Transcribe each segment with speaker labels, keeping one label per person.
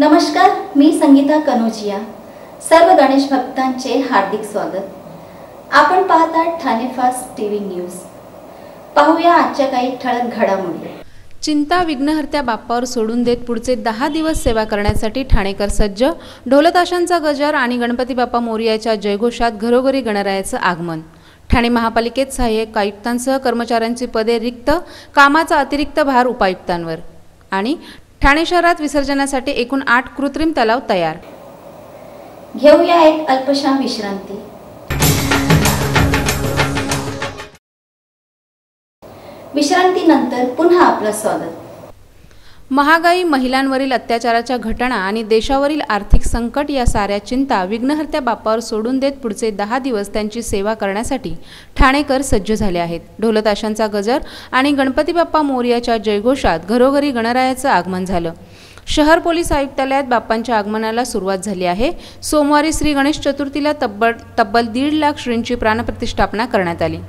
Speaker 1: नमस्कार, मी संगीता कनोजिया। सर्व गणेश भक्तांचे हार्दिक स्वागत। आपण पाहतात ठाणे फास्ट टीव्ही न्यूज। पाहूया आजच्या काही ठळक घडामोडी।
Speaker 2: चिंता विघ्नहर्त्या बाप्पावर सोडून देत पुढचे 10 दिवस सेवा करण्यासाठी ठाणेकर सज्ज। ढोलताशांचा गजर आणि गणपती बाप्पा मोरयाच्या जयघोषात घरोघरी गणरायाचं आगमन। ठाणे महापालिकेत सहाय्यक आयुक्तांसह कर्मचाऱ्यांची पदे रिक्त, कामाचा अतिरिक्त भार उपायुक्तांवर। आणि ठाणे शहरात विसर्जनासाठी एकूण 8 कृत्रिम तलाव तयार।
Speaker 1: घेऊया एक अल्पशा विश्रांती। विश्रांतीनंतर पुन्हा आपलं स्वागत।
Speaker 2: महागाई, महिलांवरील अत्याचाराच्या घटना आणि देशावरील आर्थिक संकट या साऱ्या चिंता विघ्नहर्त्या बाप्पावर सोडून देत पुढचे 10 दिवस त्यांची सेवा करण्यासाठी ठाणेकर सज्ज झाले आहेत। ढोलताशांचा गजर आणि गणपती बाप्पा मोरयाच्या जयघोषात घरोघरी गणरायाचं आगमन झालं। शहर पोलीस आयुक्तालयात बाप्पांच्या आगमनाला सुरुवात झाली आहे। सोमवारी श्री गणेश चतुर्थीला तब्बल 1.5 लाख श्रींची प्राणप्रतिष्ठापना करण्यात आली।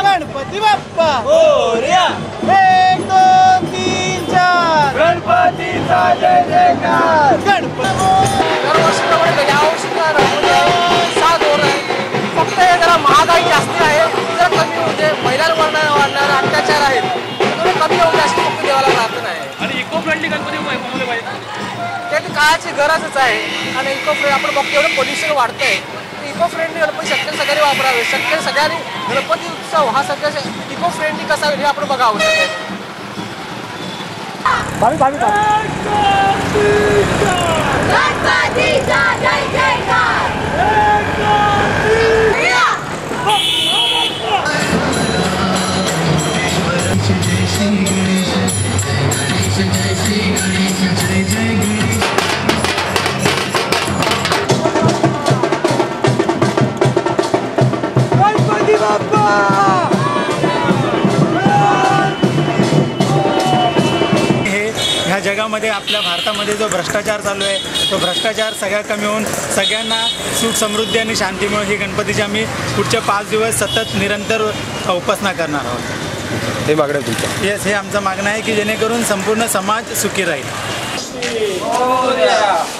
Speaker 3: गणपती बाप्पा मोरया, 1 2 3 4 गणपतीचा जय जयकार। दरवर्षी यावर्षी साथ हो रहा है। फक्त जरा महागाई जास्त आहे, जरा कमी होते। महिलांवर वाढणारे अत्याचार आहेत, थोडे कमी होऊ जास्त फक्त देवाला प्रार्थना आहे। आणि इको फ्रेंडली गणपती बनवले पाहिजे, ते काळाची गरजच आहे। आणि इको फ्रेंड आपण बघतो एवढं पोल्युशन वाढतंय, इको फ्रेंडली गणपती शक्य सगळ्यांनी वापरावे। शक्य सगळ्यांनी गणपती उत्सव हा सगळ्या इको फ्रेंडली कसा होईल हे आपण बघा आवश्यक आहे।
Speaker 4: ह्या जगामध्ये आपल्या भारतामध्ये जो भ्रष्टाचार चालू आहे, तो भ्रष्टाचार सगळ्या कमी होऊन सगळ्यांना सुख समृद्धी आणि शांतीमुळे ही गणपतीची आम्ही पुढचे 5 दिवस सतत निरंतर उपासना करणार आहोत।
Speaker 5: हे मागणं तुमचं?
Speaker 4: येस, हे आमचं मागणं आहे की जेणेकरून संपूर्ण समाज सुखी राहील।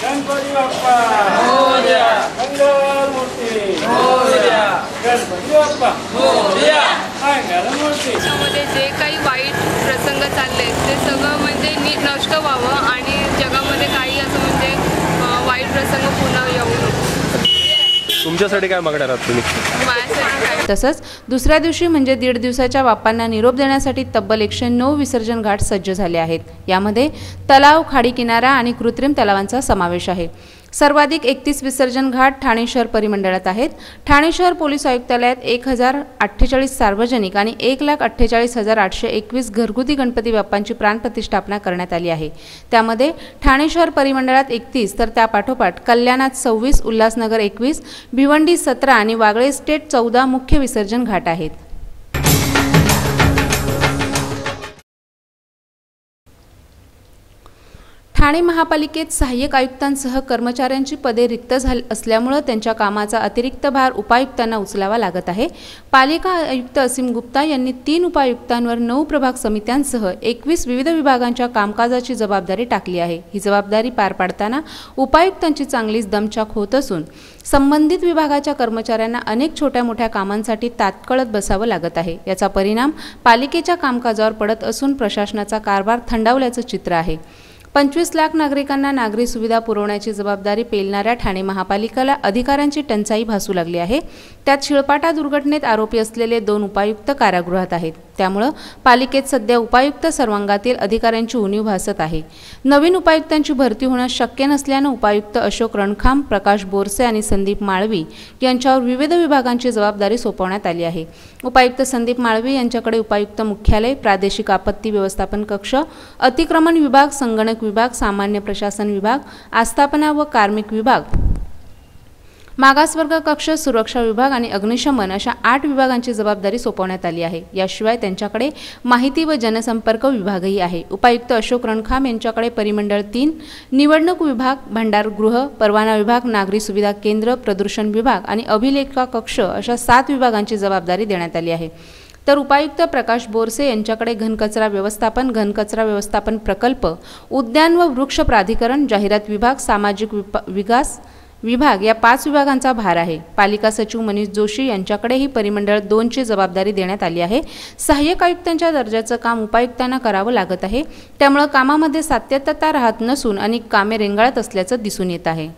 Speaker 3: गणपती बाप्पा मोरया, मंगलमूर्ती मोरया, गणपती बाप्पा मोरया, मंगलमूर्ती।
Speaker 6: त्यामध्ये जे काही वाईट प्रसंग चालले ते सगळं म्हणजे नष्ट व्हावं आणि जगामध्ये काही असं म्हणजे वाईट प्रसंग पुन्हा येऊ नको।
Speaker 5: तुमच्यासाठी काय मागणार आहात तुम्ही?
Speaker 2: तसंच दुसऱ्या दिवशी म्हणजे 1.5 दिवसाच्या बाप्पांना निरोप देण्यासाठी तब्बल 109 विसर्जन घाट सज्ज झाले आहेत। यामध्ये तलाव, खाडी किनारा आणि कृत्रिम तलावांचा समावेश आहे। सर्वाधिक 31 विसर्जन घाट ठाणे शहर परिमंडळात आहेत। ठाणे शहर पोलीस आयुक्तालयात 1048 सार्वजनिक आणि 1,48,821 घरगुती गणपती बाप्पांची प्राणप्रतिष्ठापना करण्यात आली आहे। त्यामध्ये ठाणे शहर परिमंडळात 31 तर त्यापाठोपाठ कल्याणात 26, उल्हासनगर 21, भिवंडी 17 आणि वागळे इस्टेट 14 मुख्य विसर्जन घाट आहेत। ठाणे महापालिकेत सहाय्यक आयुक्तांसह कर्मचाऱ्यांची पदे रिक्त असल्यामुळे त्यांच्या कामाचा अतिरिक्त भार उपायुक्तांना उचलावा लागत आहे। पालिका आयुक्त असीम गुप्ता यांनी 3 उपायुक्तांवर 9 प्रभाग समित्यांसह 21 विविध विभागांच्या कामकाजाची जबाबदारी टाकली आहे। ही जबाबदारी पार पाडताना उपायुक्तांची चांगलीच दमछाक होत असून संबंधित विभागाच्या कर्मचाऱ्यांना अनेक छोट्या मोठ्या कामांसाठी तात्कळत बसावं लागत आहे। याचा परिणाम पालिकेच्या कामकाजावर पडत असून प्रशासनाचा कारभार थंडावल्याचं चित्र आहे। 25 लाख नागरिकांना नागरी सुविधा पुरवण्याची जबाबदारी पेलणाऱ्या ठाणे महापालिकेला अधिकाऱ्यांची टंचाई भासू लागली आहे। त्यात शिळपाटा दुर्घटनेत आरोपी असलेले 2 उपायुक्त कारागृहात आहेत। त्यामुळे पालिकेत सध्या उपायुक्त सर्वांगातील अधिकाऱ्यांची उणीव भासत आहे। नवीन उपायुक्तांची भरती होणं शक्य नसल्याने उपायुक्त अशोक रणखाम, प्रकाश बोरसे आणि संदीप माळवी यांच्यावर विविध विभागांची जबाबदारी सोपवण्यात आली आहे। उपायुक्त संदीप माळवी यांच्याकडे उपायुक्त मुख्यालय, प्रादेशिक आपत्ती व्यवस्थापन कक्ष, अतिक्रमण विभाग, संगणक विभाग, सामान्य प्रशासन विभाग, आस्थापना व कार्मिक विभाग, मागासवर्ग कक्ष, सुरक्षा विभाग आणि अग्निशमन अशा 8 विभागांची जबाबदारी सोपवण्यात आली आहे। याशिवाय त्यांच्याकडे माहिती व जनसंपर्क विभागही आहे। उपायुक्त अशोक रणखाम यांच्याकडे परिमंडळ 3, निवडणूक विभाग, भंडारगृह, परवाना विभाग, नागरी सुविधा केंद्र, प्रदूषण विभाग आणि अभिलेखा कक्ष अशा 7 विभागांची जबाबदारी देण्यात आली आहे। तर उपायुक्त प्रकाश बोरसे यांच्याकडे घनकचरा व्यवस्थापन प्रकल्प, उद्यान व वृक्ष प्राधिकरण, जाहिरात विभाग, सामाजिक विकास विभाग या 5 विभागांचा भार आहे। पालिका सचिव मनीष जोशी यांच्याकडेही परिमंडळ 2 ची जबाबदारी देण्यात आली आहे। सहाय्यक आयुक्तांच्या दर्जाचं काम उपायुक्तांना करावं लागत आहे, त्यामुळे कामामध्ये सातत्यता राहत नसून अनेक कामे रेंगाळत असल्याचं दिसून येत आहे।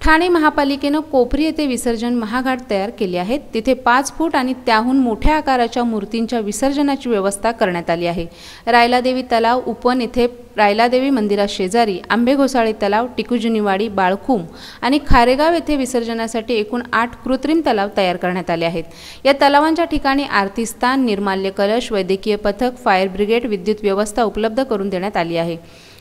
Speaker 2: ठाणे महापालिकेनं कोपरी येथे विसर्जन महाघाट तयार केले आहेत। तिथे 5 फूट आणि त्याहून मोठ्या आकाराच्या मूर्तींच्या विसर्जनाची व्यवस्था करण्यात आली आहे। रायलादेवी तलाव, उपवन येथे रायलादेवी मंदिराशेजारी, आंबेघोसाळे तलाव, टिकुजुनीवाडी, बाळखुम आणि खारेगाव येथे विसर्जनासाठी एकूण 8 कृत्रिम तलाव तयार करण्यात आले आहेत। या तलावांच्या ठिकाणी आरती स्थान, निर्माल्य कलश, वैद्यकीय पथक, फायर ब्रिगेड, विद्युत व्यवस्था उपलब्ध करून देण्यात आली आहे।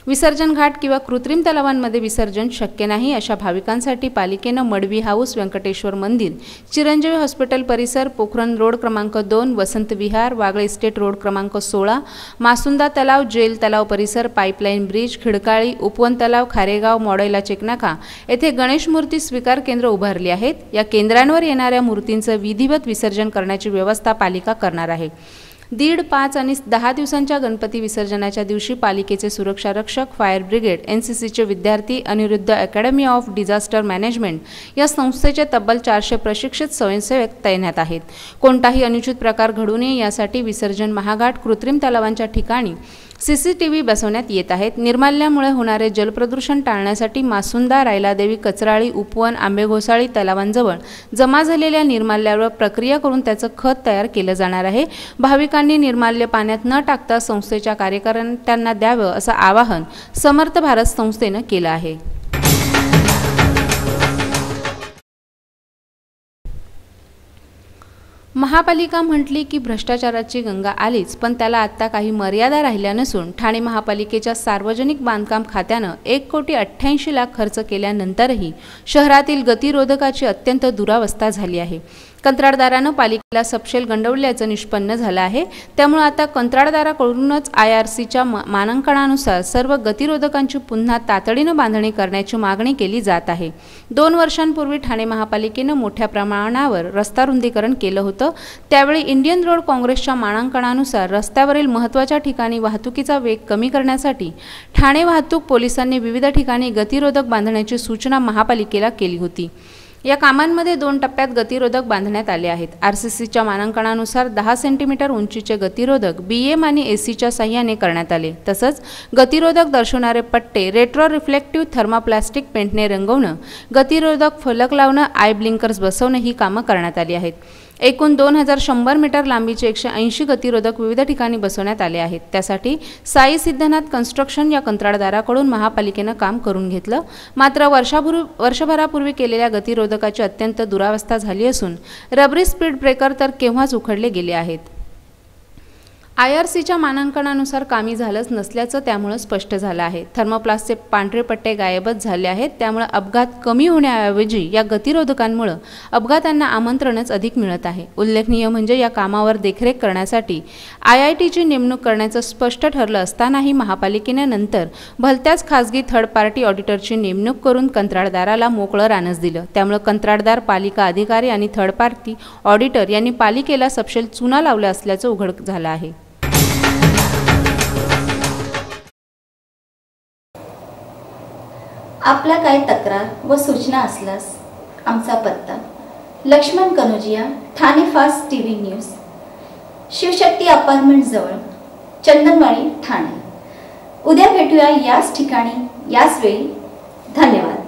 Speaker 2: विसर्जन घाट किंवा कृत्रिम तलावांमध्ये विसर्जन शक्य नाही अशा भाविकांसाठी पालिकेनं मडवी हाऊस, व्यंकटेश्वर मंदिर, चिरंजीवी हॉस्पिटल परिसर, पोखरण रोड क्रमांक 2, वसंत विहार, वागळे इस्टेट रोड क्रमांक 16, मासुंदा तलाव, जेल तलाव परिसर, पाईपलाईन ब्रिज, खिडकाळी, उपवन तलाव, खारेगाव, मॉडेला चेकनाका येथे गणेश मूर्ती स्वीकार केंद्र उभारली आहेत। या केंद्रांवर येणाऱ्या मूर्तींचं विधिवत विसर्जन करण्याची व्यवस्था पालिका करणार आहे। 1.5, 5 आणि 10 दिवसांच्या गणपती विसर्जनाच्या दिवशी पालिकेचे सुरक्षा रक्षक, फायर ब्रिगेड, एनसीसीचे विद्यार्थी, Aniruddha academy of disaster management या संस्थेचे तब्बल 400 प्रशिक्षित स्वयंसेवक तैनात आहेत। कोणताही अनुचित प्रकार घडू नये यासाठी विसर्जन महाघाट, कृत्रिम तलावांच्या ठिकाणी CCTV बसवण्यात येत आहेत। निर्माल्यामुळे होणारे जलप्रदूषण टाळण्यासाठी मासुंदा, रायलादेवी, कचराळी, उपवन, आंबेघोसाळी तलावांजवळ जमा झालेल्या निर्माल्यावर प्रक्रिया करून त्याचं खत तयार केलं जाणार आहे। भाविकांनी निर्माल्य पाण्यात न टाकता संस्थेच्या कार्यकर्त्यांना द्यावं असं आवाहन समर्थ भारत संस्थेनं केलं आहे। महापालिका म्हटली की भ्रष्टाचाराची गंगा आलीच, पण त्याला आता काही मर्यादा राहिल्या नसून ठाणे महापालिकेच्या सार्वजनिक बांधकाम खात्यानं 1,88,00,000 खर्च केल्यानंतरही शहरातील गतिरोधकाची अत्यंत दुरावस्था झाली आहे। कंत्राटदारानं पालिकेला सपशेल गंडवल्याचं निष्पन्न झालं आहे। त्यामुळे आता कंत्राटदाराकडूनच IRCच्या मानांकनानुसार सर्व गतिरोधकांची पुन्हा तातडीनं बांधणी करण्याची मागणी केली जात आहे। 2 वर्षांपूर्वी ठाणे महापालिकेनं मोठ्या प्रमाणावर रस्ता रुंदीकरण केलं होतं। त्यावेळी इंडियन रोड काँग्रेसच्या मानांकनानुसार रस्त्यावरील महत्त्वाच्या ठिकाणी वाहतुकीचा वेग कमी करण्यासाठी ठाणे वाहतूक पोलिसांनी विविध ठिकाणी गतिरोधक बांधण्याची सूचना महापालिकेला केली होती। या कामांमध्ये 2 टप्प्यात गतिरोधक बांधण्यात आले आहेत। RCCच्या मानांकनानुसार 10 सेंटीमीटर उंचीचे गतिरोधक BM आणि AC च्या साह्याने करण्यात आले। तसंच गतिरोधक दर्शवणारे पट्टे रेट्रो रिफ्लेक्टिव्ह थर्माप्लास्टिक पेंटने रंगवणं, गतिरोधक फलक लावणं, आय ब्लिंकर्स बसवणं ही कामं करण्यात आली आहेत। एकूण 2100 मीटर लांबीचे 180 गतिरोधक विविध ठिकाणी बसवण्यात आले आहेत। त्यासाठी साई सिद्धनाथ कन्स्ट्रक्शन या कंत्राटदाराकडून महापालिकेनं काम करून घेतलं। मात्र वर्षभरापूर्वी केलेल्या गतिरोधकाची अत्यंत दुरावस्था झाली असून रबरी स्पीड ब्रेकर तर केव्हाच उखडले गेले आहेत। IRCच्या मानांकनानुसार कामी झालंच नसल्याचं त्यामुळे स्पष्ट झालं आहे। थर्मोप्लास्टचे पांढरे पट्टे गायबच झाले आहेत। त्यामुळे अपघात कमी होण्याऐवजी या गतिरोधकांमुळे अपघातांना आमंत्रणच अधिक मिळत आहे। उल्लेखनीय म्हणजे या कामावर देखरेख करण्यासाठी IITची नेमणूक करण्याचं स्पष्ट ठरलं असतानाही महापालिकेने नंतर भलत्याच खासगी थर्ड पार्टी ऑडिटरची नेमणूक करून कंत्राटदाराला मोकळं रानच दिलं। त्यामुळे कंत्राटदार, पालिका अधिकारी आणि थर्ड पार्टी ऑडिटर यांनी पालिकेला सपशेल चुना लावला असल्याचं उघड झालं आहे।
Speaker 1: आपला काय तक्रार व सूचना असल्यास आमचा पत्ता Laxman Kanojia, Thane fast TV news, Shivshakti apartment जवळ, चंदनवाडी, ठाणे। उद्या भेटूया याच ठिकाणी याच वेळी। धन्यवाद।